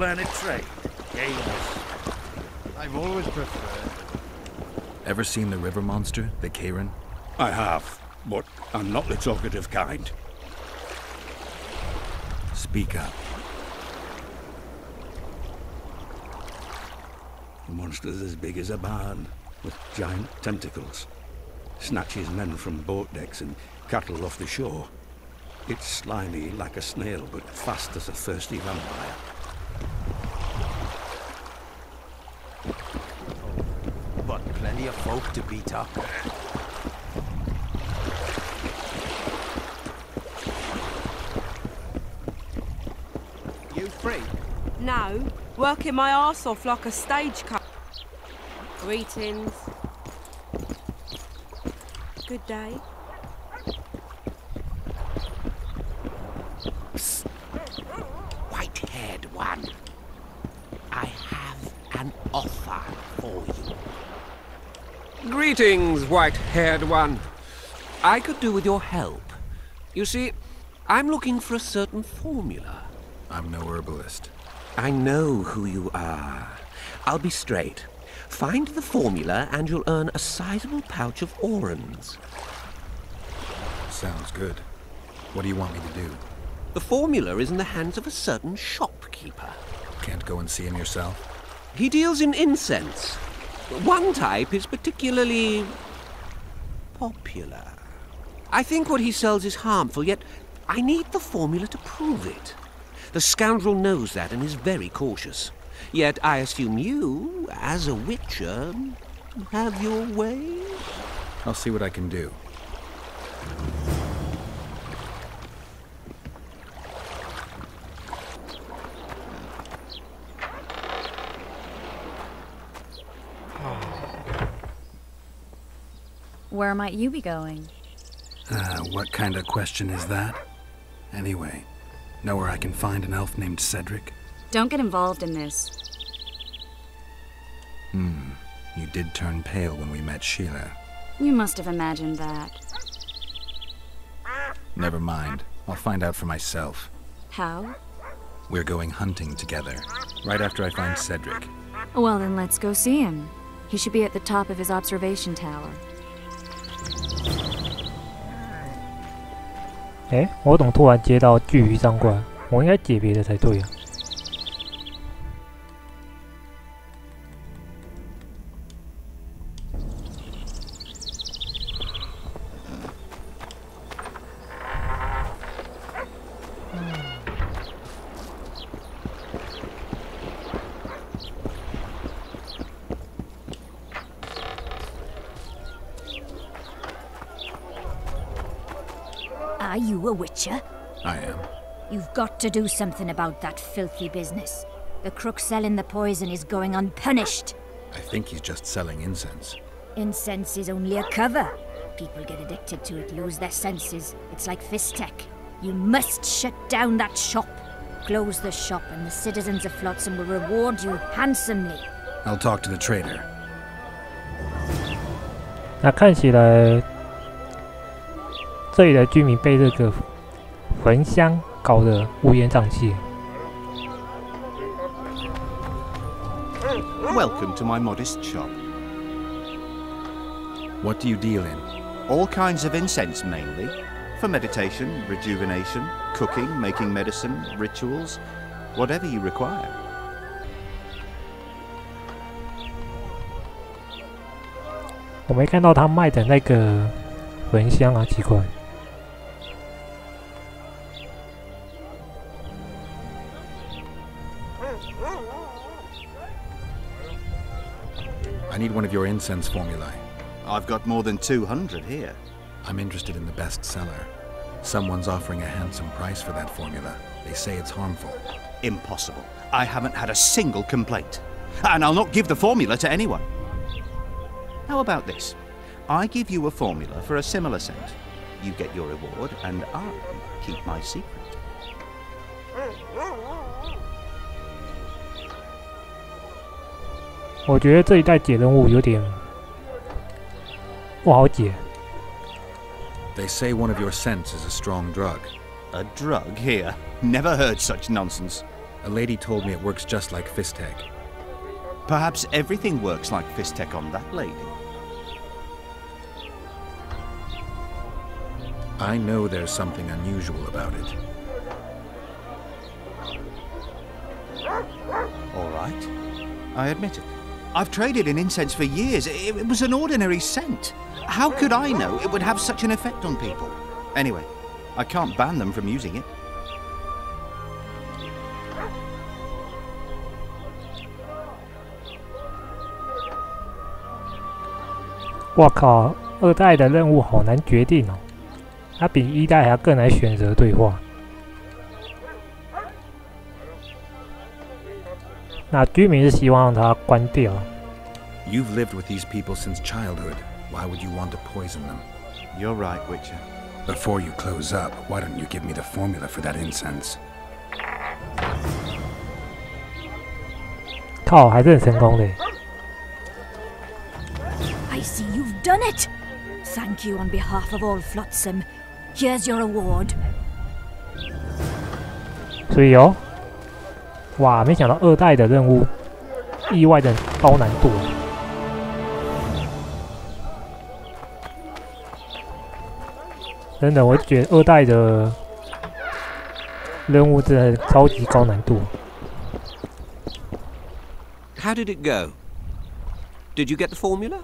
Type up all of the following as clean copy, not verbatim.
learn a trade. Games. I've always preferred. Ever seen the river monster, the Karen? I have, but I'm not the talkative kind. Speak up. The monster's as big as a barn, with giant tentacles. Snatches men from boat decks and cattle off the shore. It's slimy like a snail, but fast as a thirsty vampire. But plenty of folk to beat up. You free? No, working my arse off like a stagecoach. Greetings. Good day. Psst. White-haired one. I have an offer for you. Greetings, white-haired one. I could do with your help. You see, I'm looking for a certain formula. I'm no herbalist. I know who you are. I'll be straight. Find the formula and you'll earn a sizable pouch of orans. Sounds good. What do you want me to do? The formula is in the hands of a certain shopkeeper. Can't go and see him yourself? He deals in incense. One type is particularly popular. I think what he sells is harmful, yet I need the formula to prove it. The scoundrel knows that and is very cautious. Yet I assume you, as a witcher, have your way? I'll see what I can do. Where might you be going? What kind of question is that? Anyway, know where I can find an elf named Cedric? Don't get involved in this. You did turn pale when we met Sheila. You must have imagined that. Never mind. I'll find out for myself. How? We're going hunting together, right after I find Cedric. Well, then let's go see him. He should be at the top of his observation tower. 我怎么突然接到巨鱼上怪？我应该解别的才对啊。Are you a witcher? I am. You've got to do something about that filthy business. The crook selling the poison is going unpunished. I think he's just selling incense. Incense is only a cover. People get addicted to it, lose their senses. It's like Fistech. You must shut down that shop. Close the shop and the citizens of Flotsam will reward you handsomely. I'll talk to the trader. 那看起来，这里的居民被这个焚香搞得乌烟瘴气。Welcome to my modest shop. What do you deal in? All kinds of incense mainly. For meditation, rejuvenation, cooking, making medicine, rituals, whatever you require. 我没看到他卖的那个焚香啊，奇怪。I need one of your incense formulae. I've got more than 200 here. I'm interested in the best seller. Someone's offering a handsome price for that formula. They say it's harmful. Impossible. I haven't had a single complaint. And I'll not give the formula to anyone. How about this? I give you a formula for a similar scent. You get your reward, and I keep my secret. 我觉得这一代解任务有点不好解。They say one of your scents is a strong drug. A drug here? Never heard such nonsense. A lady told me it works just like Fistek. Perhaps everything works like Fistek on that lady. I know there's something unusual about it. All right. I admit it. I've traded in incense for years. It was an ordinary scent. How could I know it would have such an effect on people? Anyway, I can't ban them from using it. 我靠，2代的任务好难决定哦，它比1代还要更难选择对话。那居民是希望它关掉。You've lived with these people since childhood. Why would you want to poison them? You're right, Witcher. Before you close up, why don't you give me the formula for that incense? 靠，还是很成功的。I see you've done it. Thank you on behalf of all Flotsam. Here's your award. 所以哦，哇，没想到2代的任务意外的高难度。真的，我觉得2代的任务真的超级高难度。How did it go? Did you get the formula?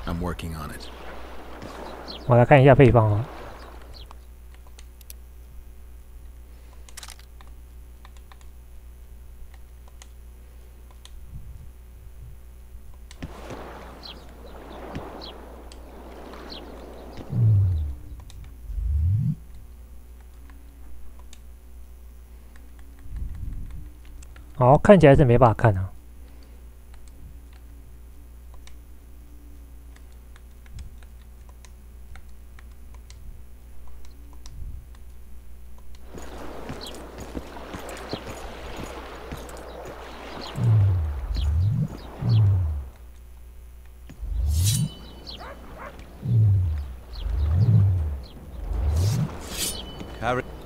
I'm working on it. 我来看一下配方啊。好，看起来是没办法看啊。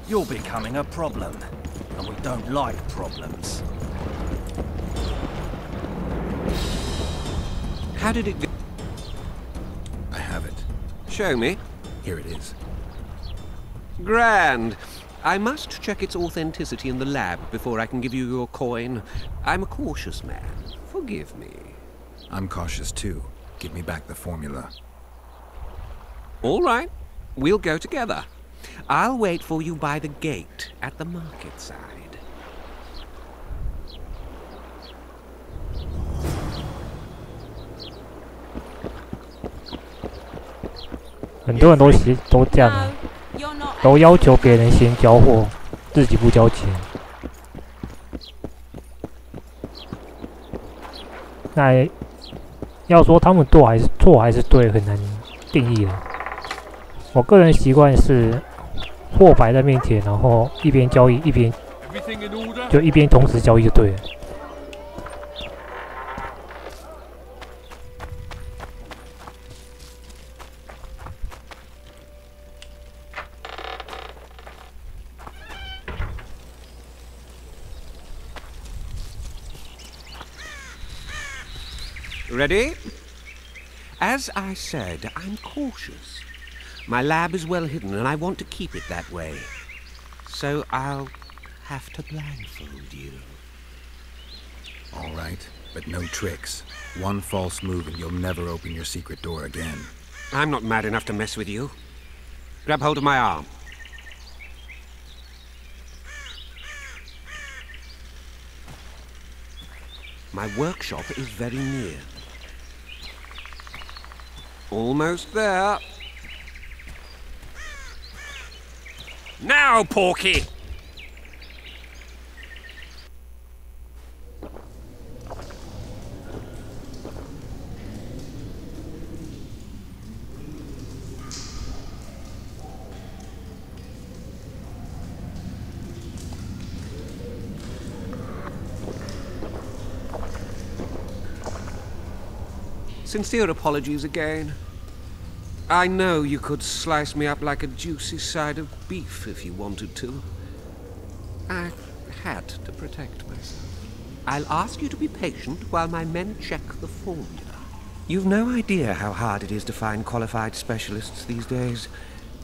You're becoming a problem, and we don't like problems. How did it go? I have it. Show me. Here it is. Grand. I must check its authenticity in the lab before I can give you your coin. I'm a cautious man. Forgive me. I'm cautious too. Give me back the formula. All right. We'll go together. I'll wait for you by the gate at the market side. 很多人都这样的，都要求别人先交货，自己不交钱。那要说他们错还是对，很难定义的。我个人习惯是货摆在面前，然后一边交易一边同时交易就对了。Ready? As I said, I'm cautious. My lab is well hidden, and I want to keep it that way. So I'll have to blindfold you. All right, but no tricks. One false move and you'll never open your secret door again. I'm not mad enough to mess with you. Grab hold of my arm. My workshop is very near. Almost there. Now, Porky! Sincere apologies again. I know you could slice me up like a juicy side of beef if you wanted to. I had to protect myself. I'll ask you to be patient while my men check the formula. You've no idea how hard it is to find qualified specialists these days.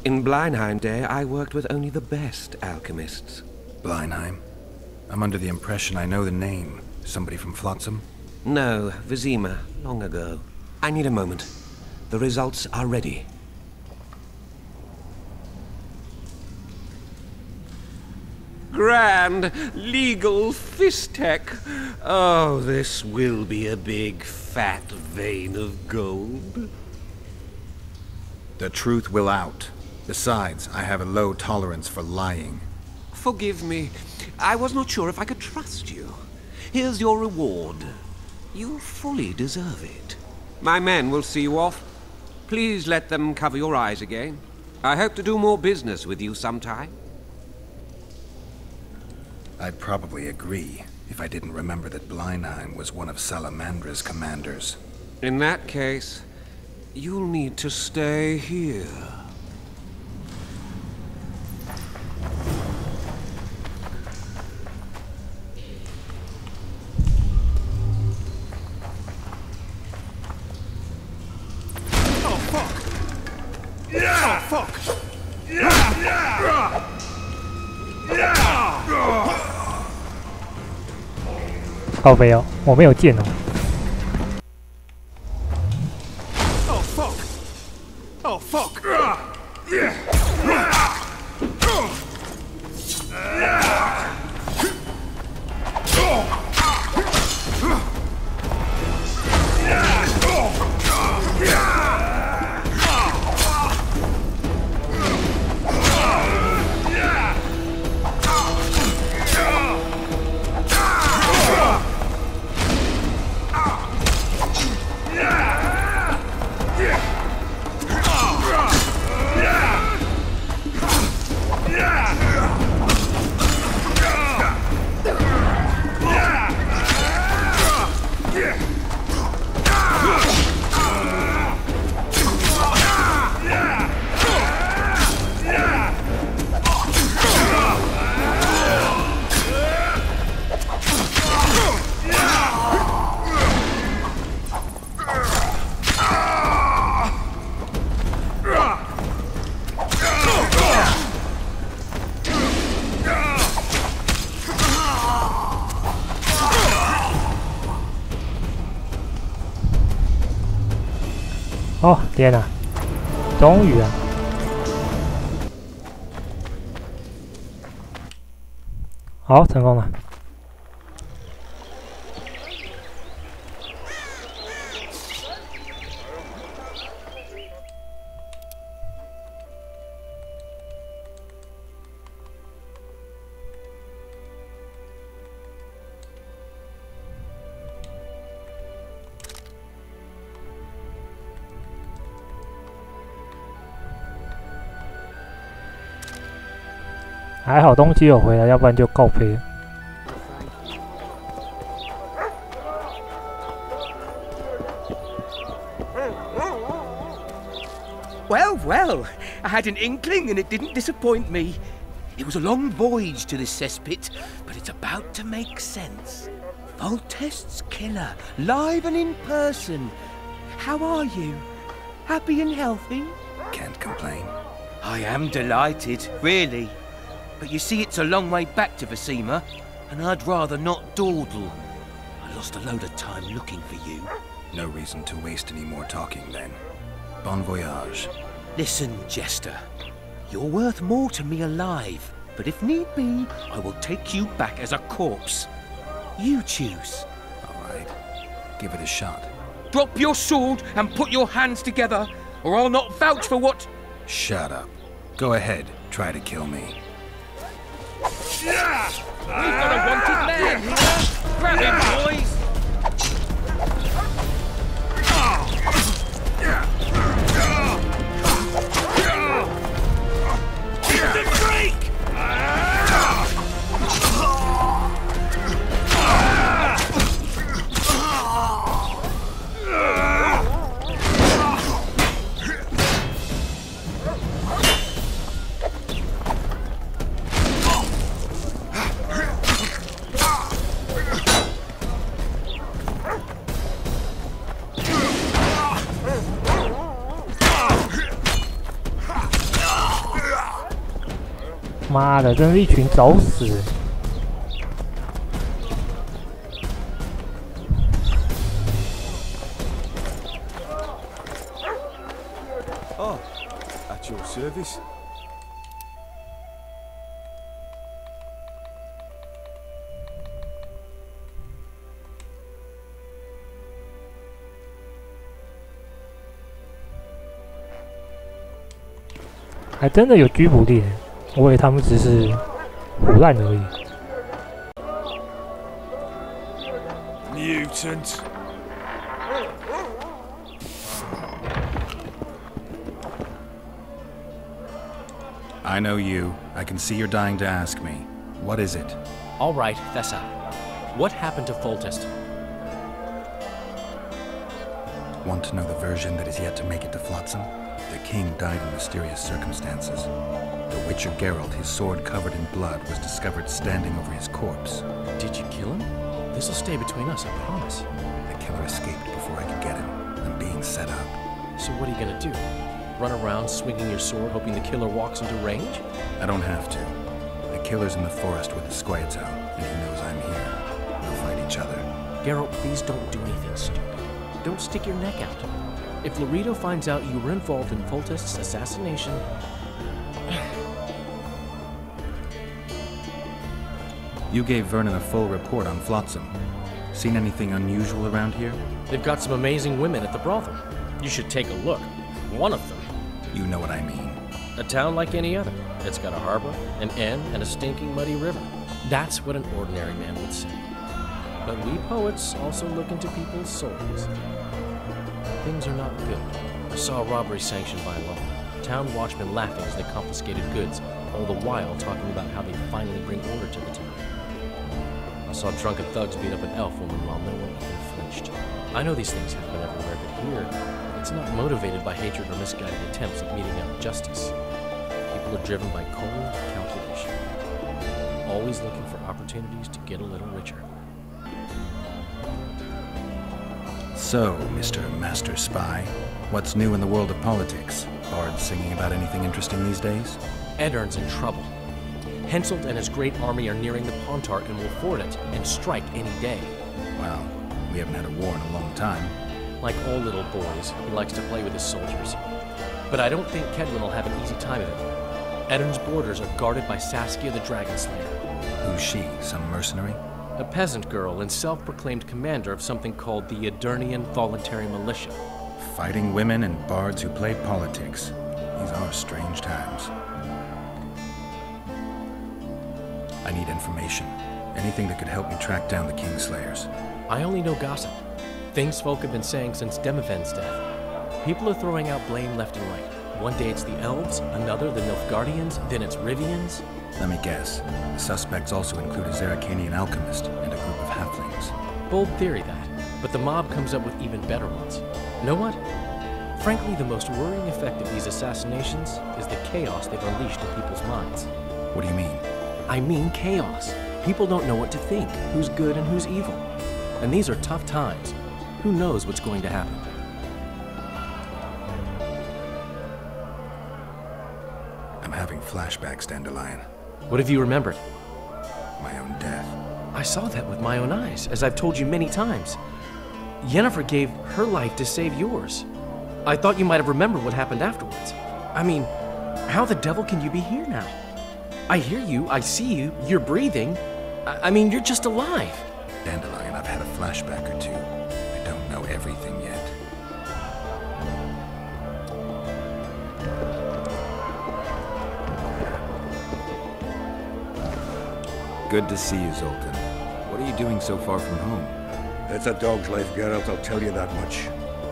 In Bleinheim day, I worked with only the best alchemists. Bleinheim? I'm under the impression I know the name. Somebody from Flotsam? No, Vizima, long ago. I need a moment. The results are ready. Grand legal Fistek. Oh, this will be a big, fat vein of gold. The truth will out. Besides, I have a low tolerance for lying. Forgive me. I was not sure if I could trust you. Here's your reward. You fully deserve it. My men will see you off. Please let them cover your eyes again. I hope to do more business with you sometime. I'd probably agree if I didn't remember that Bleinheim was one of Salamandra's commanders. In that case, you'll need to stay here.靠背哦，我没有剑哦。Oh fuck! Oh 哦，天哪！终于啊！好，成功了。还好东西有回来，要不然就告废了。Well, well, I had an inkling and it didn't disappoint me. It was a long voyage to this cesspit, but it's about to make sense. Voltest's killer, live and in person. How are you? Happy and healthy? Can't complain. I am delighted, really. But you see, it's a long way back to Vizima, and I'd rather not dawdle. I lost a load of time looking for you. No reason to waste any more talking, then. Bon voyage. Listen, Jester. You're worth more to me alive, but if need be, I will take you back as a corpse. You choose. All right. Give it a shot. Drop your sword and put your hands together, or I'll not vouch for what... Shut up. Go ahead. Try to kill me. We've got a wanted man here! Grab him, boys! The Drake! 妈的，真是一群找死！ Oh, at your service. 还真的有拘捕令，我以为他们只是胡乱而已。 Mutant. I know you. I can see you're dying to ask me. What is it? All right, Thessa. What happened to Foltest? Want to know the version that is yet to make it to Flotsam? The king died in mysterious circumstances. The Witcher Geralt, his sword covered in blood, was discovered standing over his corpse. Did you kill him? This'll stay between us, I promise. The killer escaped before I could get him. I'm being set up. So what are you gonna do? Run around swinging your sword, hoping the killer walks into range? I don't have to. The killer's in the forest with the Squads out, and he knows I'm here. We'll fight each other. Geralt, please don't do anything stupid. Don't stick your neck out. If Loredo finds out you were involved in Foltest's assassination... You gave Vernon a full report on Flotsam. Seen anything unusual around here? They've got some amazing women at the brothel. You should take a look. One of them. You know what I mean. A town like any other. It's got a harbor, an inn, and a stinking muddy river. That's what an ordinary man would say. But we poets also look into people's souls. Things are not good. I saw a robbery sanctioned by law. Town watchmen laughing as they confiscated goods, all the while talking about how they finally bring order to the town. I saw drunken thugs beat up an elf woman while no one even flinched. I know these things happen everywhere, but here, it's not motivated by hatred or misguided attempts at meting out justice. People are driven by cold calculation, always looking for opportunities to get a little richer. So, Mr. Master Spy, what's new in the world of politics? Bards singing about anything interesting these days? Eddern's in trouble. Henselt and his great army are nearing the Pontart and will ford it and strike any day. Well, we haven't had a war in a long time. Like all little boys, he likes to play with his soldiers. But I don't think Kedwin will have an easy time of it. Eddern's borders are guarded by Saskia the Dragon Slayer. Who's she? Some mercenary? A peasant girl and self-proclaimed commander of something called the Edirnian Voluntary Militia. Fighting women and bards who play politics. These are strange times. I need information. Anything that could help me track down the Kingslayers. I only know gossip. Things folk have been saying since Demiven's death. People are throwing out blame left and right. One day it's the elves, another the Nilfgaardians, then it's Rivians. Let me guess. The suspects also include a Zerrikanian alchemist and a group of halflings. Bold theory, that. But the mob comes up with even better ones. Know what? Frankly, the most worrying effect of these assassinations is the chaos they've unleashed in people's minds. What do you mean? I mean chaos. People don't know what to think, who's good and who's evil. And these are tough times. Who knows what's going to happen? I'm having flashbacks, Dandelion. What have you remembered? My own death. I saw that with my own eyes, as I've told you many times. Yennefer gave her life to save yours. I thought you might have remembered what happened afterwards. I mean, how the devil can you be here now? I hear you, I see you, you're breathing. I mean, you're just alive. Dandelion, I've had a flashback or two. I don't know everything yet. Good to see you, Zoltan. What are you doing so far from home? It's a dog's life, Geralt, I'll tell you that much.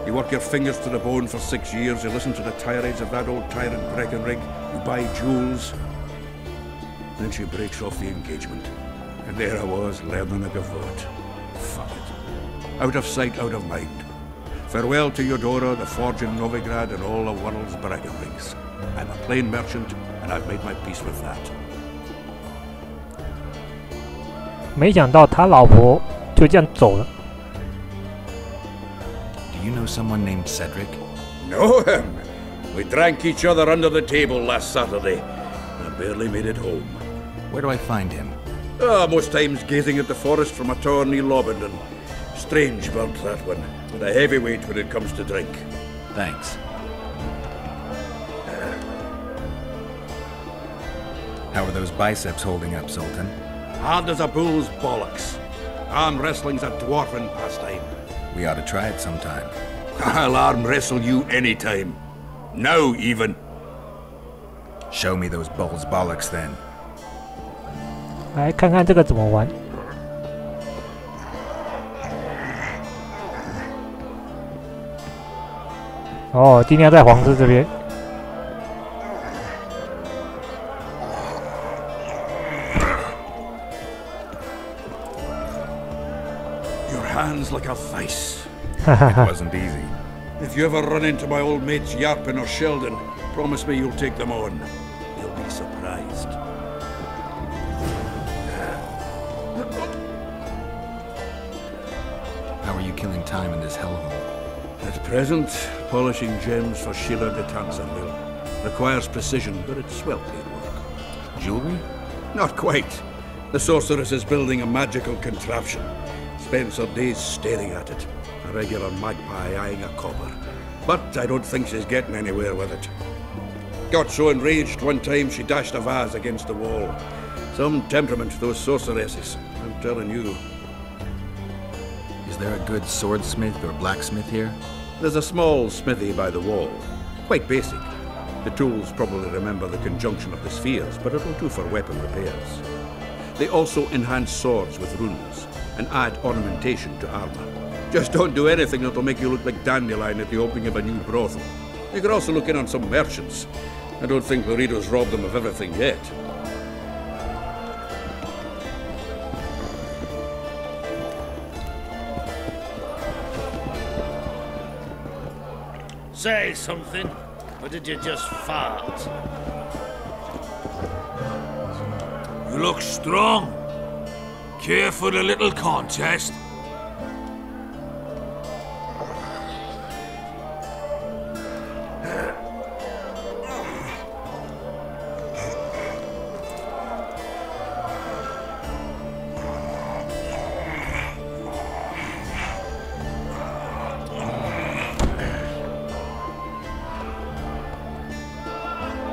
You work your fingers to the bone for 6 years, you listen to the tirades of that old tyrant Breckenrig, you buy jewels. Then she breaks off the engagement. And there I was, learning a gavotte. Fuck it. Out of sight, out of mind. Farewell to Eudora, the forge in Novigrad, and all the world's Breckenrigs. I'm a plain merchant, and I've made my peace with that. 没想到他老婆就这样走了。 Do you know someone named Cedric? Know him? We drank each other under the table last Saturday. I barely made it home. Where do I find him? Most times gazing at the forest from a tower near Lobendon. Strange bird, that one, but a heavyweight when it comes to drink. Thanks. How are those biceps holding up, Sultan? Hard as a bull's bollocks. Arm wrestling's a dwarven pastime. We ought to try it sometime. I'll arm wrestle you anytime. Now, even. Show me those bull's bollocks, then. 来看看这个怎么玩。哦，今天要在皇室这边。Your hands like a vice. It wasn't easy. If you ever run into my old mates Yarpin or Sheldon, promise me you'll take them on. You'll be surprised. How are you killing time in this hellhole? At present, polishing gems for Sheila de Tansonville. Requires precision, but it's well-paid work. Jewelry? Not quite. The sorceress is building a magical contraption. Spends her days staring at it. A regular magpie eyeing a copper. But I don't think she's getting anywhere with it. Got so enraged one time she dashed a vase against the wall. Some temperament, those sorceresses. I'm telling you. Is there a good swordsmith or blacksmith here? There's a small smithy by the wall. Quite basic. The tools probably remember the conjunction of the spheres, but it'll do for weapon repairs. They also enhance swords with runes and add ornamentation to armor. Just don't do anything that'll make you look like Dandelion at the opening of a new brothel. You could also look in on some merchants. I don't think Loredo's robbed them of everything yet. Say something, or did you just fart? You look strong. Care for the little contest?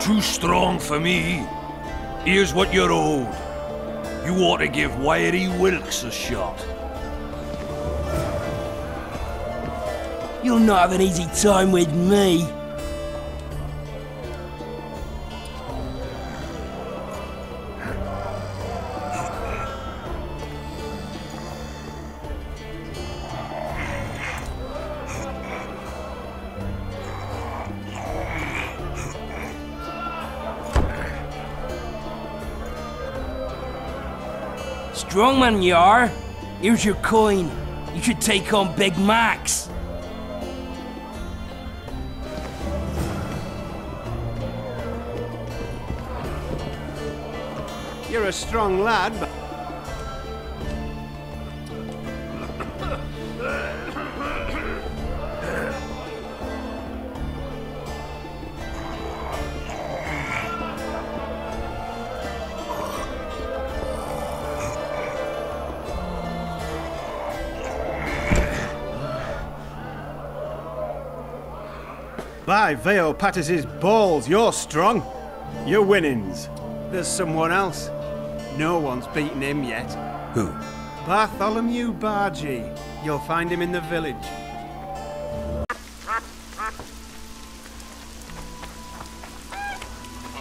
Too strong for me. Here's what you're owed. You ought to give Wiry Wilkes a shot. You'll not have an easy time with me. Strongman you are. Here's your coin. You should take on Big Max. You're a strong lad, but... By Veo Patis's balls, you're strong. Your winnings. There's someone else. No one's beaten him yet. Who? Bartholomew Bargy. You'll find him in the village.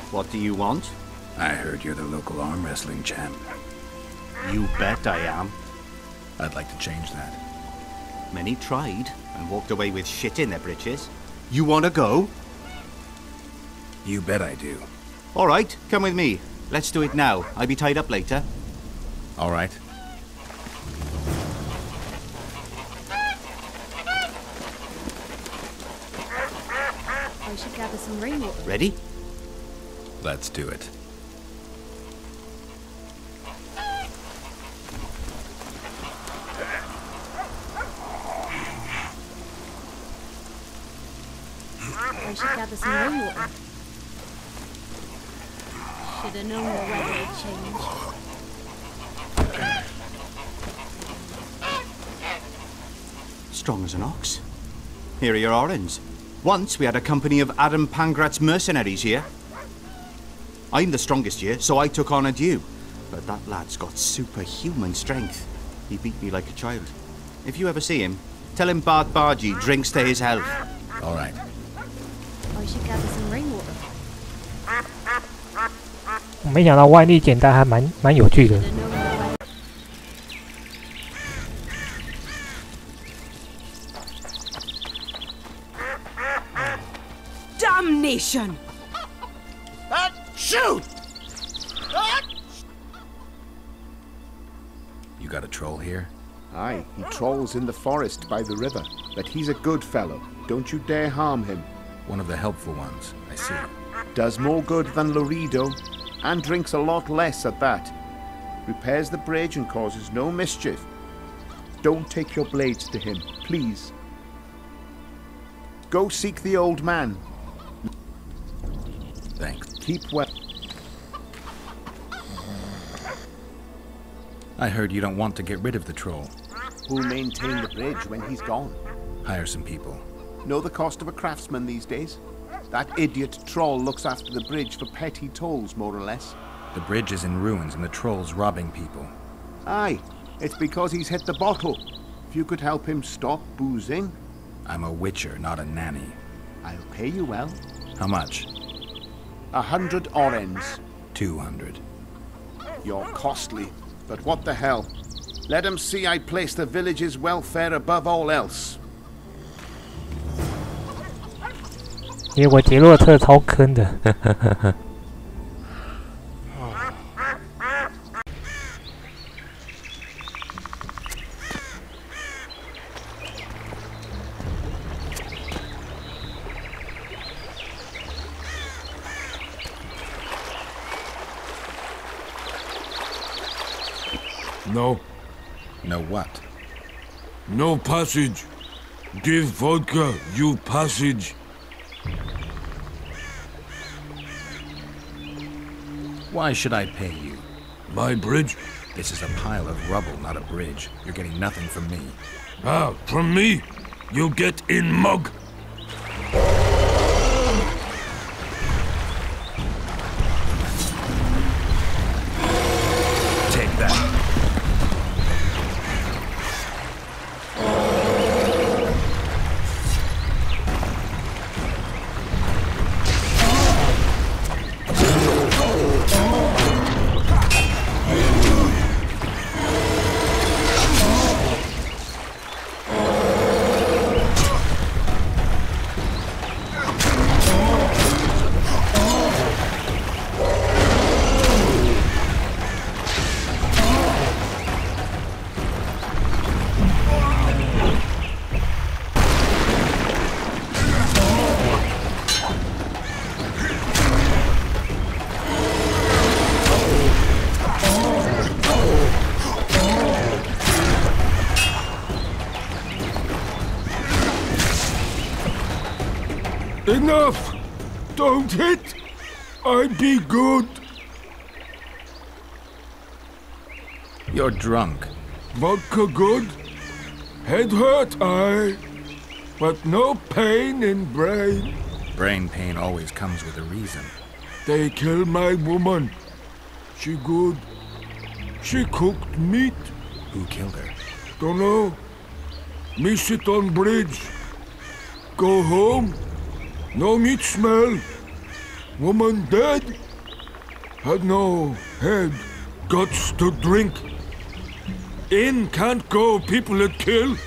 What do you want? I heard you're the local arm wrestling champ. You bet I am. I'd like to change that. Many tried and walked away with shit in their britches. You want to go? You bet I do. All right, come with me. Let's do it now. I'll be tied up later. All right. I should gather some rainwater. Ready? Let's do it. I should gather some rainwater. Should have known the weather would change. Strong as an ox. Here are your orens. Once we had a company of Adam Pangrat's mercenaries here. I'm the strongest here, so I took on a due. But that lad's got superhuman strength. He beat me like a child. If you ever see him, tell him Bart Bargy drinks to his health. All right. I should gather some rainwater. 我没想到外力简单还蛮有趣的。 Damnation! Shoot! You got a troll here? Aye, he trolls in the forest by the river. But he's a good fellow. Don't you dare harm him. One of the helpful ones, I see. Does more good than Loredo, and drinks a lot less at that. Repairs the bridge and causes no mischief. Don't take your blades to him, please. Go seek the old man. Thanks. Keep well. I heard you don't want to get rid of the troll. Who'll maintain the bridge when he's gone? Hire some people. Know the cost of a craftsman these days? That idiot troll looks after the bridge for petty tolls, more or less. The bridge is in ruins and the troll's robbing people. Aye, it's because he's hit the bottle. If you could help him stop boozing. I'm a witcher, not a nanny. I'll pay you well. How much? 100 orens. 200. You're costly, but what the hell? Let him see I place the village's welfare above all else. 结果杰洛特超坑的。No. No what? No passage. Give vodka, you passage. Why should I pay you? My bridge? This is a pile of rubble, not a bridge. You're getting nothing from me. Ah, from me? You get in mug. Take that. Enough! Don't hit! I be good. You're drunk. Vodka good. Head hurt, aye. But no pain in brain. Brain pain always comes with a reason. They kill my woman. She good. She cooked meat. Who killed her? Dunno. Me sit on bridge. Go home. No meat smell. Woman dead. Had no head. Guts to drink. In can't go people that kill.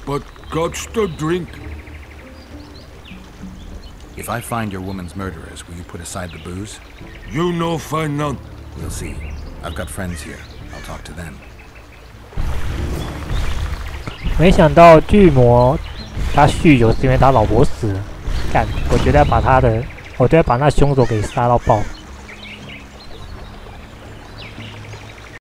But guts to drink. If I find your woman's murderers, will you put aside the booze? You no find none. We'll see. I've got friends here. I'll talk to them. 没想到巨魔他酗酒是因为他老婆死了，干！我觉得要把那凶手给杀到爆。